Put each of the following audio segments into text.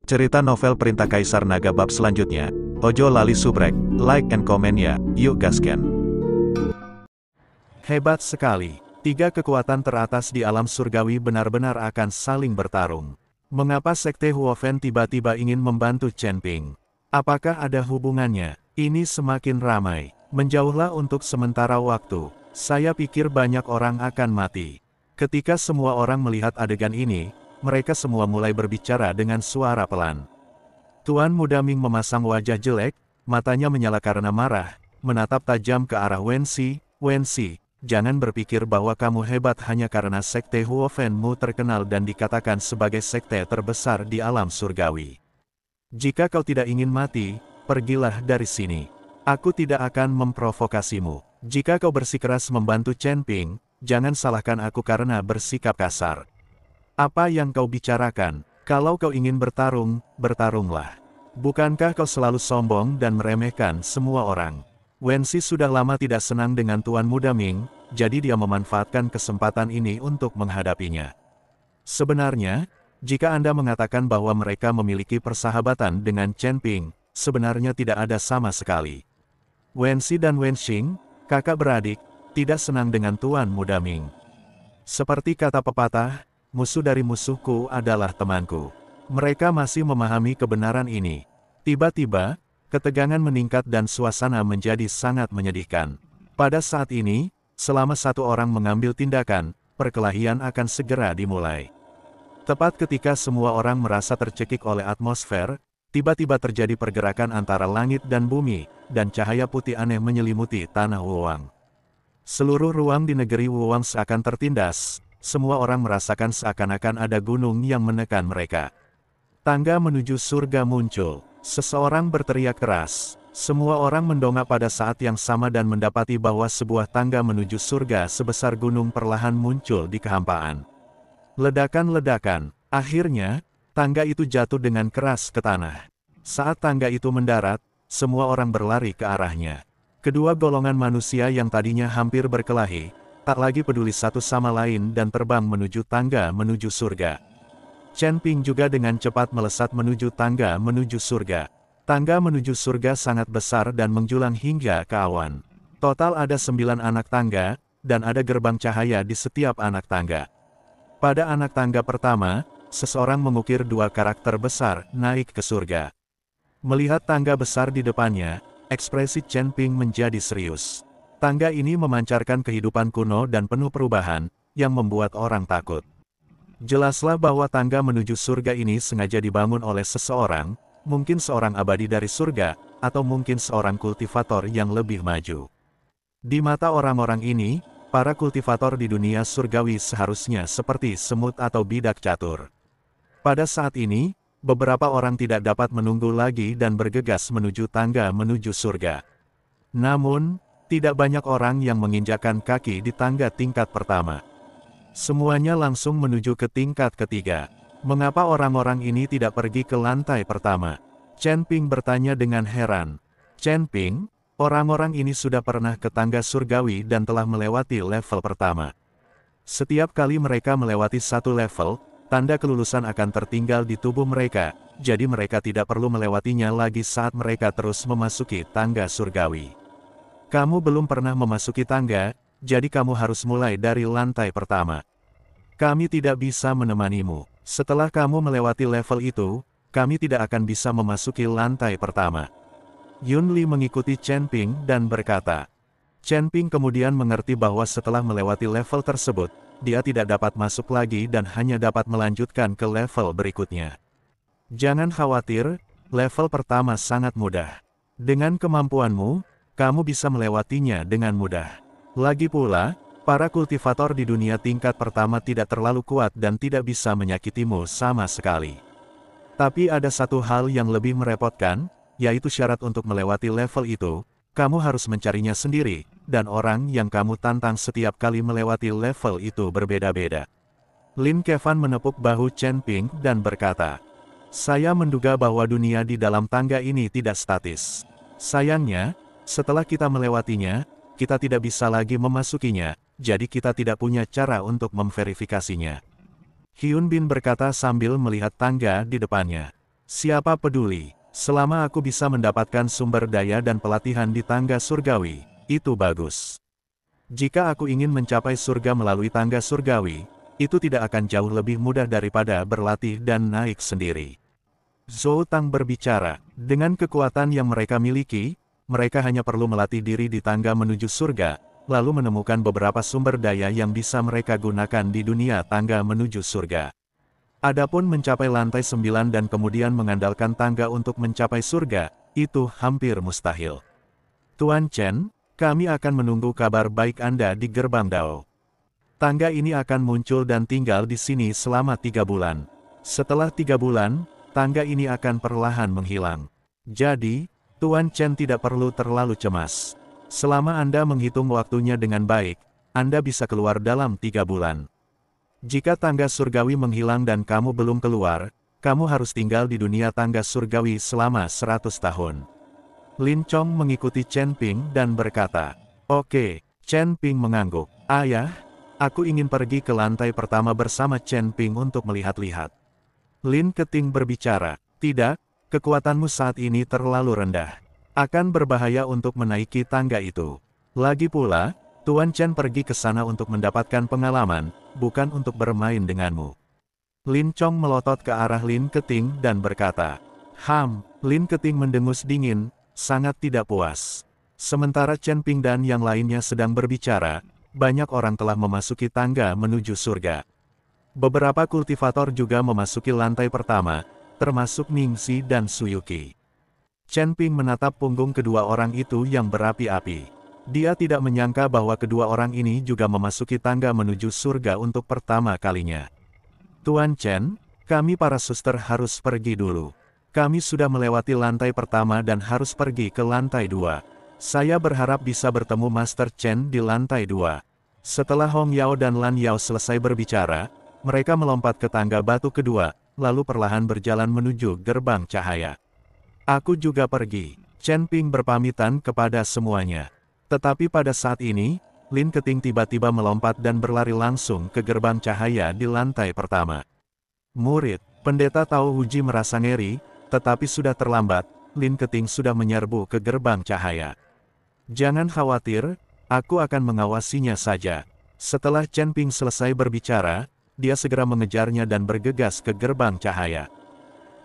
Cerita novel Perintah Kaisar Naga bab selanjutnya. Ojo lali subrek, like and comment ya, yuk gasken. Hebat sekali. Tiga kekuatan teratas di alam surgawi benar-benar akan saling bertarung. Mengapa Sekte Huofen tiba-tiba ingin membantu Chen Ping? Apakah ada hubungannya? Ini semakin ramai. Menjauhlah untuk sementara waktu. Saya pikir banyak orang akan mati. Ketika semua orang melihat adegan ini, mereka semua mulai berbicara dengan suara pelan. Tuan Muda Ming memasang wajah jelek, matanya menyala karena marah, menatap tajam ke arah Wensi. Wensi, jangan berpikir bahwa kamu hebat hanya karena Sekte Huofen-mu terkenal dan dikatakan sebagai sekte terbesar di alam surgawi. Jika kau tidak ingin mati, pergilah dari sini. Aku tidak akan memprovokasimu. Jika kau bersikeras membantu Chen Ping, jangan salahkan aku karena bersikap kasar. Apa yang kau bicarakan? Kalau kau ingin bertarung, bertarunglah. Bukankah kau selalu sombong dan meremehkan semua orang? Wensi sudah lama tidak senang dengan Tuan Muda Ming, jadi dia memanfaatkan kesempatan ini untuk menghadapinya. Sebenarnya, jika Anda mengatakan bahwa mereka memiliki persahabatan dengan Chen Ping, sebenarnya tidak ada sama sekali. Wensi dan Wenxing, kakak beradik, tidak senang dengan Tuan Muda Ming. Seperti kata pepatah, musuh dari musuhku adalah temanku. Mereka masih memahami kebenaran ini. Tiba-tiba, ketegangan meningkat dan suasana menjadi sangat menyedihkan. Pada saat ini, selama satu orang mengambil tindakan, perkelahian akan segera dimulai. Tepat ketika semua orang merasa tercekik oleh atmosfer, tiba-tiba terjadi pergerakan antara langit dan bumi, dan cahaya putih aneh menyelimuti tanah Wuwang. Seluruh ruang di negeri Wuwang seakan tertindas. Semua orang merasakan seakan-akan ada gunung yang menekan mereka. Tangga menuju surga muncul. Seseorang berteriak keras. Semua orang mendongak pada saat yang sama dan mendapati bahwa sebuah tangga menuju surga sebesar gunung perlahan muncul di kehampaan. Ledakan-ledakan. Akhirnya, tangga itu jatuh dengan keras ke tanah. Saat tangga itu mendarat, semua orang berlari ke arahnya. Kedua golongan manusia yang tadinya hampir berkelahi, tak lagi peduli satu sama lain dan terbang menuju tangga menuju surga. Chen Ping juga dengan cepat melesat menuju tangga menuju surga. Tangga menuju surga sangat besar dan menjulang hingga ke awan. Total ada 9 anak tangga, dan ada gerbang cahaya di setiap anak tangga. Pada anak tangga pertama, seseorang mengukir 2 karakter besar naik ke surga. Melihat tangga besar di depannya, ekspresi Chen Ping menjadi serius. Tangga ini memancarkan kehidupan kuno dan penuh perubahan, yang membuat orang takut. Jelaslah bahwa tangga menuju surga ini sengaja dibangun oleh seseorang, mungkin seorang abadi dari surga, atau mungkin seorang kultivator yang lebih maju. Di mata orang-orang ini, para kultivator di dunia surgawi seharusnya seperti semut atau bidak catur. Pada saat ini, beberapa orang tidak dapat menunggu lagi dan bergegas menuju tangga menuju surga. Namun, tidak banyak orang yang menginjakkan kaki di tangga tingkat pertama. Semuanya langsung menuju ke tingkat ketiga. Mengapa orang-orang ini tidak pergi ke lantai pertama? Chen Ping bertanya dengan heran. Chen Ping, orang-orang ini sudah pernah ke tangga surgawi dan telah melewati level pertama. Setiap kali mereka melewati satu level, tanda kelulusan akan tertinggal di tubuh mereka, jadi mereka tidak perlu melewatinya lagi saat mereka terus memasuki tangga surgawi. Kamu belum pernah memasuki tangga, jadi kamu harus mulai dari lantai pertama. Kami tidak bisa menemanimu. Setelah kamu melewati level itu, kami tidak akan bisa memasuki lantai pertama. Yun Li mengikuti Chen Ping dan berkata. Chen Ping kemudian mengerti bahwa setelah melewati level tersebut, dia tidak dapat masuk lagi dan hanya dapat melanjutkan ke level berikutnya. Jangan khawatir, level pertama sangat mudah. Dengan kemampuanmu, kamu bisa melewatinya dengan mudah. Lagi pula, para kultivator di dunia tingkat pertama tidak terlalu kuat dan tidak bisa menyakitimu sama sekali. Tapi ada satu hal yang lebih merepotkan, yaitu syarat untuk melewati level itu, kamu harus mencarinya sendiri, dan orang yang kamu tantang setiap kali melewati level itu berbeda-beda. Lin Kevan menepuk bahu Chen Ping dan berkata, saya menduga bahwa dunia di dalam tangga ini tidak statis. Sayangnya, setelah kita melewatinya, kita tidak bisa lagi memasukinya, jadi kita tidak punya cara untuk memverifikasinya. Hyun Bin berkata sambil melihat tangga di depannya. Siapa peduli, selama aku bisa mendapatkan sumber daya dan pelatihan di tangga surgawi, itu bagus. Jika aku ingin mencapai surga melalui tangga surgawi, itu tidak akan jauh lebih mudah daripada berlatih dan naik sendiri. Zhou Tang berbicara, dengan kekuatan yang mereka miliki, mereka hanya perlu melatih diri di tangga menuju surga, lalu menemukan beberapa sumber daya yang bisa mereka gunakan di dunia tangga menuju surga. Adapun mencapai lantai 9 dan kemudian mengandalkan tangga untuk mencapai surga, itu hampir mustahil. Tuan Chen, kami akan menunggu kabar baik Anda di gerbang Dao. Tangga ini akan muncul dan tinggal di sini selama 3 bulan. Setelah 3 bulan, tangga ini akan perlahan menghilang. Jadi, Tuan Chen tidak perlu terlalu cemas. Selama Anda menghitung waktunya dengan baik, Anda bisa keluar dalam 3 bulan. Jika tangga surgawi menghilang dan kamu belum keluar, kamu harus tinggal di dunia tangga surgawi selama 100 tahun. Lin Chong mengikuti Chen Ping dan berkata, "Oke." Chen Ping mengangguk. "Ayah, aku ingin pergi ke lantai pertama bersama Chen Ping untuk melihat-lihat." Lin Keting berbicara, "Tidak, kekuatanmu saat ini terlalu rendah. Akan berbahaya untuk menaiki tangga itu. Lagi pula, Tuan Chen pergi ke sana untuk mendapatkan pengalaman, bukan untuk bermain denganmu." Lin Chong melotot ke arah Lin Keting dan berkata, Lin Keting mendengus dingin, sangat tidak puas. Sementara Chen Ping dan yang lainnya sedang berbicara, banyak orang telah memasuki tangga menuju surga. Beberapa kultivator juga memasuki lantai pertama, termasuk Ningxi dan Suyuki. Chen Ping menatap punggung kedua orang itu yang berapi-api. Dia tidak menyangka bahwa kedua orang ini juga memasuki tangga menuju surga untuk pertama kalinya. "Tuan Chen, kami para suster harus pergi dulu. Kami sudah melewati lantai pertama dan harus pergi ke lantai 2. Saya berharap bisa bertemu Master Chen di lantai 2. Setelah Hong Yao dan Lan Yao selesai berbicara, mereka melompat ke tangga batu kedua, lalu perlahan berjalan menuju gerbang cahaya. "Aku juga pergi." Chen Ping berpamitan kepada semuanya. Tetapi pada saat ini, Lin Keting tiba-tiba melompat dan berlari langsung ke gerbang cahaya di lantai pertama. "Murid," Pendeta Tao Huji merasa ngeri, tetapi sudah terlambat, Lin Keting sudah menyerbu ke gerbang cahaya. "Jangan khawatir, aku akan mengawasinya saja." Setelah Chen Ping selesai berbicara, dia segera mengejarnya dan bergegas ke gerbang cahaya.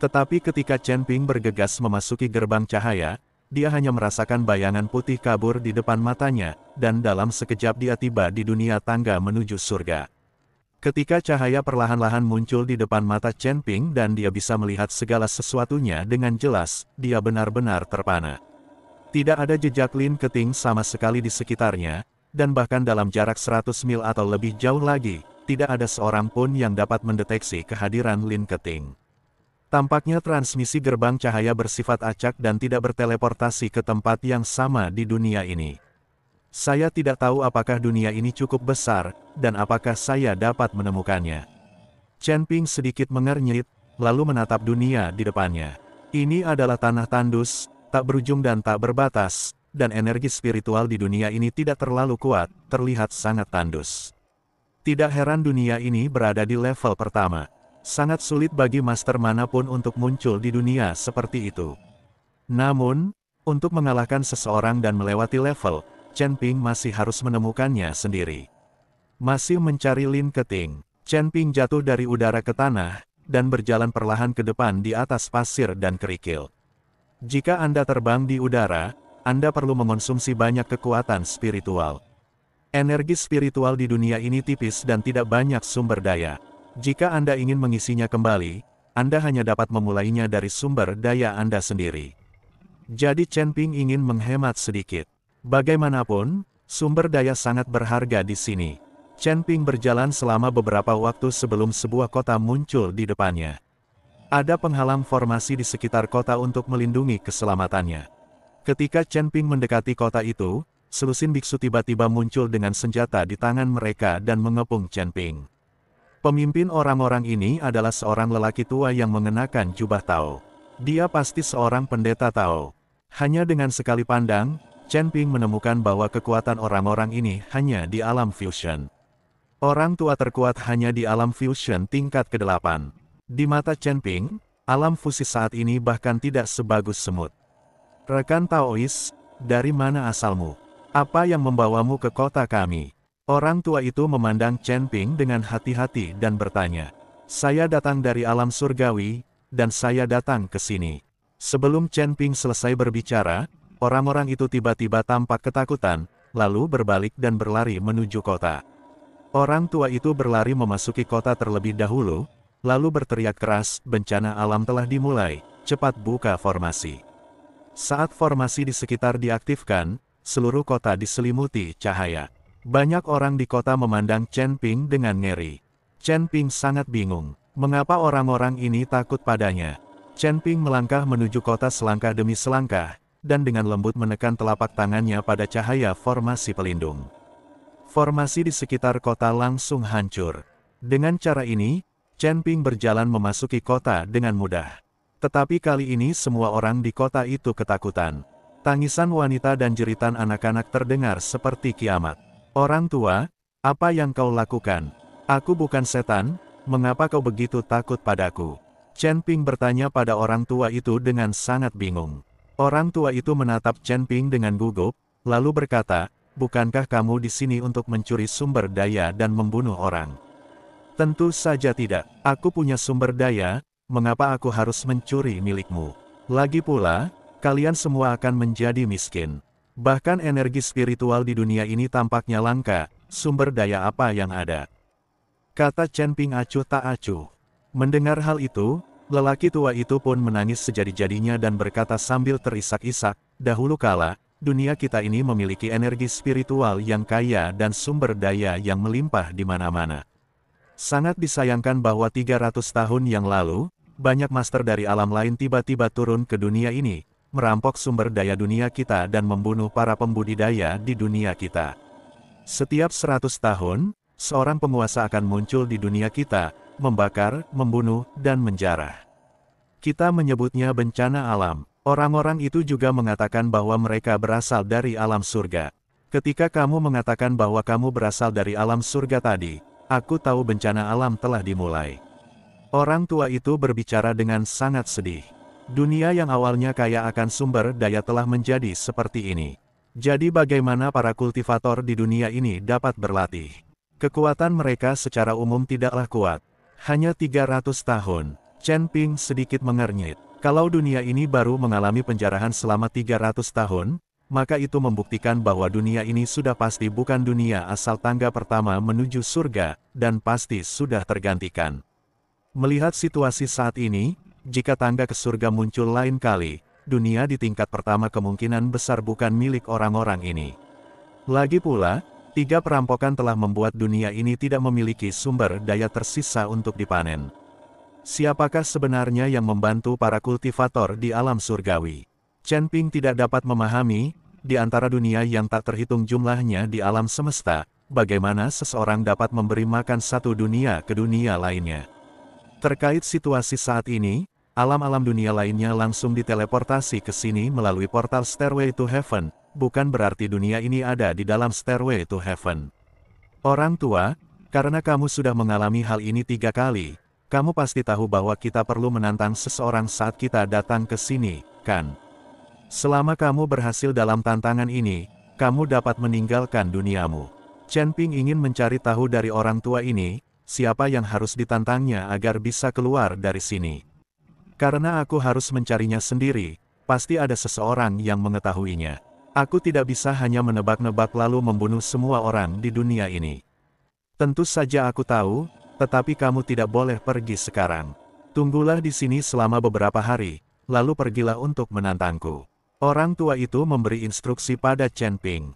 Tetapi ketika Chen Ping bergegas memasuki gerbang cahaya, dia hanya merasakan bayangan putih kabur di depan matanya, dan dalam sekejap dia tiba di dunia tangga menuju surga. Ketika cahaya perlahan-lahan muncul di depan mata Chen Ping dan dia bisa melihat segala sesuatunya dengan jelas, dia benar-benar terpana. Tidak ada jejak Lin Keting sama sekali di sekitarnya, dan bahkan dalam jarak 100 mil atau lebih jauh lagi, tidak ada seorang pun yang dapat mendeteksi kehadiran Lin Keting. Tampaknya transmisi gerbang cahaya bersifat acak dan tidak berteleportasi ke tempat yang sama di dunia ini. Saya tidak tahu apakah dunia ini cukup besar, dan apakah saya dapat menemukannya. Chen Ping sedikit mengernyit, lalu menatap dunia di depannya. Ini adalah tanah tandus, tak berujung dan tak berbatas, dan energi spiritual di dunia ini tidak terlalu kuat, terlihat sangat tandus. Tidak heran dunia ini berada di level pertama. Sangat sulit bagi master manapun untuk muncul di dunia seperti itu. Namun, untuk mengalahkan seseorang dan melewati level, Chen Ping masih harus menemukannya sendiri. Masih mencari Lin Keting, Chen Ping jatuh dari udara ke tanah, dan berjalan perlahan ke depan di atas pasir dan kerikil. Jika Anda terbang di udara, Anda perlu mengonsumsi banyak kekuatan spiritual. Energi spiritual di dunia ini tipis dan tidak banyak sumber daya. Jika Anda ingin mengisinya kembali, Anda hanya dapat memulainya dari sumber daya Anda sendiri. Jadi Chen Ping ingin menghemat sedikit. Bagaimanapun, sumber daya sangat berharga di sini. Chen Ping berjalan selama beberapa waktu sebelum sebuah kota muncul di depannya. Ada penghalang formasi di sekitar kota untuk melindungi keselamatannya. Ketika Chen Ping mendekati kota itu, selusin biksu tiba-tiba muncul dengan senjata di tangan mereka dan mengepung Chen Ping. Pemimpin orang-orang ini adalah seorang lelaki tua yang mengenakan jubah Tao. Dia pasti seorang pendeta Tao. Hanya dengan sekali pandang, Chen Ping menemukan bahwa kekuatan orang-orang ini hanya di alam fusion. Orang tua terkuat hanya di alam fusion tingkat ke-8. Di mata Chen Ping, Alam fusi saat ini bahkan tidak sebagus semut. Rekan Taois, dari mana asalmu? Apa yang membawamu ke kota kami? Orang tua itu memandang Chen Ping dengan hati-hati dan bertanya. Saya datang dari alam surgawi, dan saya datang ke sini. Sebelum Chen Ping selesai berbicara, orang-orang itu tiba-tiba tampak ketakutan, lalu berbalik dan berlari menuju kota. Orang tua itu berlari memasuki kota terlebih dahulu, lalu berteriak keras, bencana alam telah dimulai, cepat buka formasi. Saat formasi di sekitar diaktifkan, seluruh kota diselimuti cahaya. Banyak orang di kota memandang Chen Ping dengan ngeri. Chen Ping sangat bingung, mengapa orang-orang ini takut padanya. Chen Ping melangkah menuju kota selangkah demi selangkah, dan dengan lembut menekan telapak tangannya pada cahaya formasi pelindung. Formasi di sekitar kota langsung hancur. Dengan cara ini, Chen Ping berjalan memasuki kota dengan mudah. Tetapi kali ini semua orang di kota itu ketakutan. Tangisan wanita dan jeritan anak-anak terdengar seperti kiamat. Orang tua, apa yang kau lakukan? Aku bukan setan, mengapa kau begitu takut padaku? Chen Ping bertanya pada orang tua itu dengan sangat bingung. Orang tua itu menatap Chen Ping dengan gugup, lalu berkata, bukankah kamu di sini untuk mencuri sumber daya dan membunuh orang? Tentu saja tidak, aku punya sumber daya. Mengapa aku harus mencuri milikmu? Lagi pula, kalian semua akan menjadi miskin. Bahkan energi spiritual di dunia ini tampaknya langka, sumber daya apa yang ada? Kata Chen Ping acuh tak acuh. Mendengar hal itu, lelaki tua itu pun menangis sejadi-jadinya dan berkata sambil terisak-isak, dahulu kala, dunia kita ini memiliki energi spiritual yang kaya dan sumber daya yang melimpah di mana-mana. Sangat disayangkan bahwa 300 tahun yang lalu, banyak master dari alam lain tiba-tiba turun ke dunia ini, merampok sumber daya dunia kita dan membunuh para pembudidaya di dunia kita. Setiap 100 tahun, seorang penguasa akan muncul di dunia kita, membakar, membunuh, dan menjarah. Kita menyebutnya bencana alam. Orang-orang itu juga mengatakan bahwa mereka berasal dari alam surga. Ketika kamu mengatakan bahwa kamu berasal dari alam surga tadi, aku tahu bencana alam telah dimulai. Orang tua itu berbicara dengan sangat sedih. Dunia yang awalnya kaya akan sumber daya telah menjadi seperti ini. Jadi bagaimana para kultivator di dunia ini dapat berlatih? Kekuatan mereka secara umum tidaklah kuat. Hanya 300 tahun. Chen Ping sedikit mengernyit. Kalau dunia ini baru mengalami penjarahan selama 300 tahun, maka itu membuktikan bahwa dunia ini sudah pasti bukan dunia asal tangga pertama menuju surga, dan pasti sudah tergantikan. Melihat situasi saat ini, jika tangga ke surga muncul lain kali, dunia di tingkat pertama kemungkinan besar bukan milik orang-orang ini. Lagi pula, 3 perampokan telah membuat dunia ini tidak memiliki sumber daya tersisa untuk dipanen. Siapakah sebenarnya yang membantu para kultivator di alam surgawi? Chen Ping tidak dapat memahami, di antara dunia yang tak terhitung jumlahnya di alam semesta, bagaimana seseorang dapat memberi makan satu dunia ke dunia lainnya. Terkait situasi saat ini, alam-alam dunia lainnya langsung diteleportasi ke sini melalui portal Stairway to Heaven, bukan berarti dunia ini ada di dalam Stairway to Heaven. Orang tua, karena kamu sudah mengalami hal ini 3 kali, kamu pasti tahu bahwa kita perlu menantang seseorang saat kita datang ke sini, kan? Selama kamu berhasil dalam tantangan ini, kamu dapat meninggalkan duniamu. Chen Ping ingin mencari tahu dari orang tua ini, siapa yang harus ditantangnya agar bisa keluar dari sini. Karena aku harus mencarinya sendiri, pasti ada seseorang yang mengetahuinya. Aku tidak bisa hanya menebak-nebak lalu membunuh semua orang di dunia ini. Tentu saja aku tahu, tetapi kamu tidak boleh pergi sekarang. Tunggulah di sini selama beberapa hari, lalu pergilah untuk menantangku. Orang tua itu memberi instruksi pada Chen Ping.